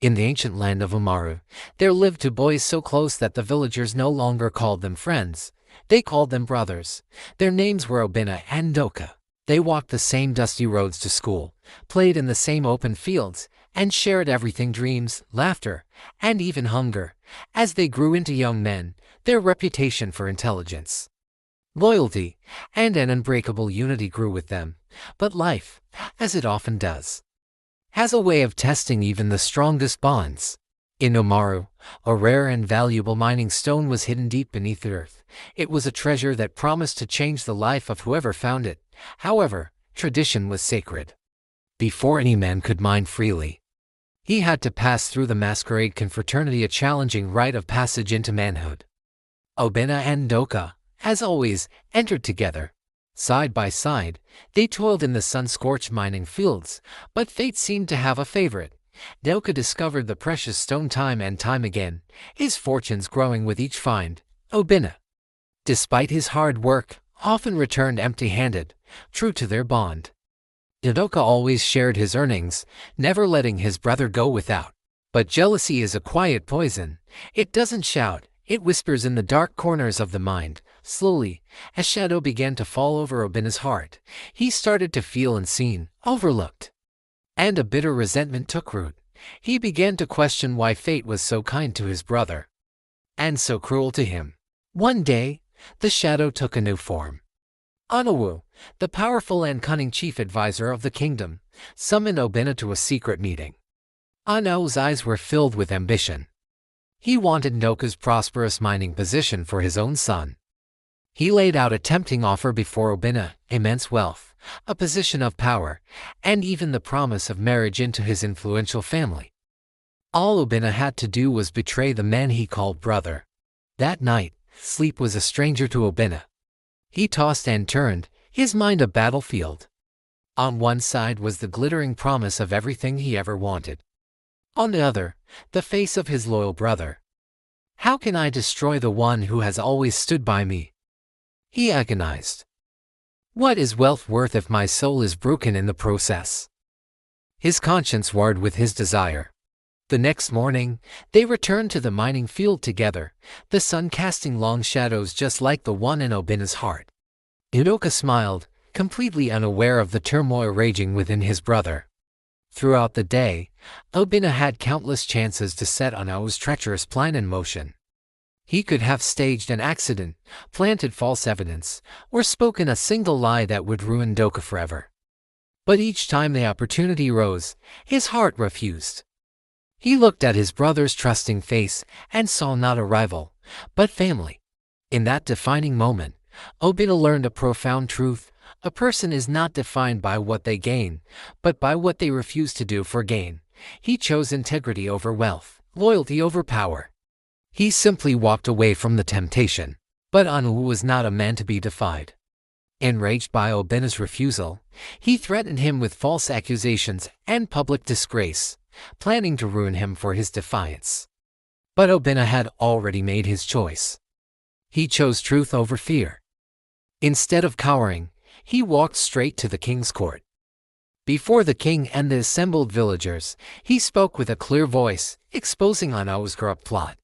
In the ancient land of Umaru, there lived two boys so close that the villagers no longer called them friends. They called them brothers. Their names were Obina and Doka. They walked the same dusty roads to school, played in the same open fields, and shared everything: dreams, laughter, and even hunger. As they grew into young men, their reputation for intelligence, loyalty, and an unbreakable unity grew with them. But life, as it often does, has a way of testing even the strongest bonds. In Omaru, a rare and valuable mining stone was hidden deep beneath the earth. It was a treasure that promised to change the life of whoever found it. However, tradition was sacred. Before any man could mine freely, he had to pass through the masquerade confraternity, a challenging rite of passage into manhood. Obina and Doka, as always, entered together. Side by side, they toiled in the sun-scorched mining fields, but fate seemed to have a favorite. Doka discovered the precious stone time and time again, his fortunes growing with each find. Obina, despite his hard work, often returned empty-handed, true to their bond. Doka always shared his earnings, never letting his brother go without. But jealousy is a quiet poison. It doesn't shout, it whispers in the dark corners of the mind. Slowly, a shadow began to fall over Obina's heart. He started to feel unseen, overlooked, and a bitter resentment took root. He began to question why fate was so kind to his brother, and so cruel to him. One day, the shadow took a new form. Anawu, the powerful and cunning chief advisor of the kingdom, summoned Obina to a secret meeting. Anawu's eyes were filled with ambition. He wanted Doka's prosperous mining position for his own son. He laid out a tempting offer before Obina: immense wealth, a position of power, and even the promise of marriage into his influential family. All Obina had to do was betray the man he called brother. That night, sleep was a stranger to Obina. He tossed and turned, his mind a battlefield. On one side was the glittering promise of everything he ever wanted. On the other, the face of his loyal brother. How can I destroy the one who has always stood by me? He agonized. What is wealth worth if my soul is broken in the process? His conscience warred with his desire. The next morning, they returned to the mining field together, the sun casting long shadows just like the one in Obina's heart. Doka smiled, completely unaware of the turmoil raging within his brother. Throughout the day, Obina had countless chances to set Anawu's treacherous plan in motion. He could have staged an accident, planted false evidence, or spoken a single lie that would ruin Doka forever. But each time the opportunity rose, his heart refused. He looked at his brother's trusting face and saw not a rival, but family. In that defining moment, Obina learned a profound truth: a person is not defined by what they gain, but by what they refuse to do for gain. He chose integrity over wealth, loyalty over power. He simply walked away from the temptation. But Anawu was not a man to be defied. Enraged by Obina's refusal, he threatened him with false accusations and public disgrace, planning to ruin him for his defiance. But Obina had already made his choice. He chose truth over fear. Instead of cowering, he walked straight to the king's court. Before the king and the assembled villagers, he spoke with a clear voice, exposing Anawu's corrupt plot.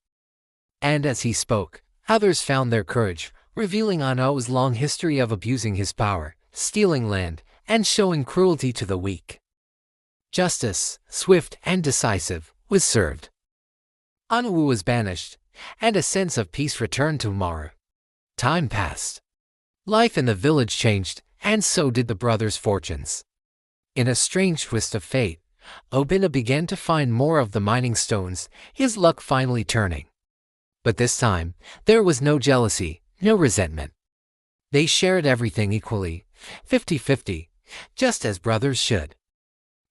And as he spoke, others found their courage, revealing Anawu's long history of abusing his power, stealing land, and showing cruelty to the weak. Justice, swift and decisive, was served. Anawu was banished, and a sense of peace returned to Umaru. Time passed. Life in the village changed, and so did the brothers' fortunes. In a strange twist of fate, Obina began to find more of the mining stones, his luck finally turning. But this time, there was no jealousy, no resentment. They shared everything equally, 50-50, just as brothers should.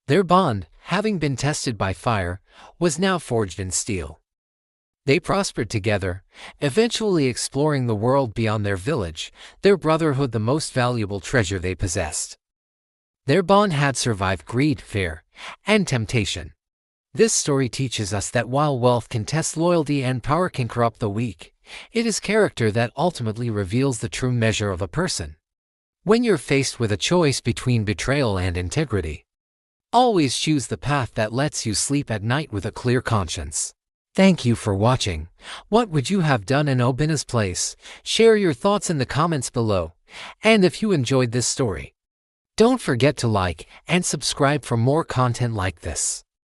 Their bond, having been tested by fire, was now forged in steel. They prospered together, eventually exploring the world beyond their village, their brotherhood the most valuable treasure they possessed. Their bond had survived greed, fear, and temptation. This story teaches us that while wealth can test loyalty and power can corrupt the weak, it is character that ultimately reveals the true measure of a person. When you're faced with a choice between betrayal and integrity, Always choose the path that lets you sleep at night with a clear conscience. Thank you for watching. What would you have done in Obina's place? Share your thoughts in the comments below. And if you enjoyed this story, don't forget to like and subscribe for more content like this.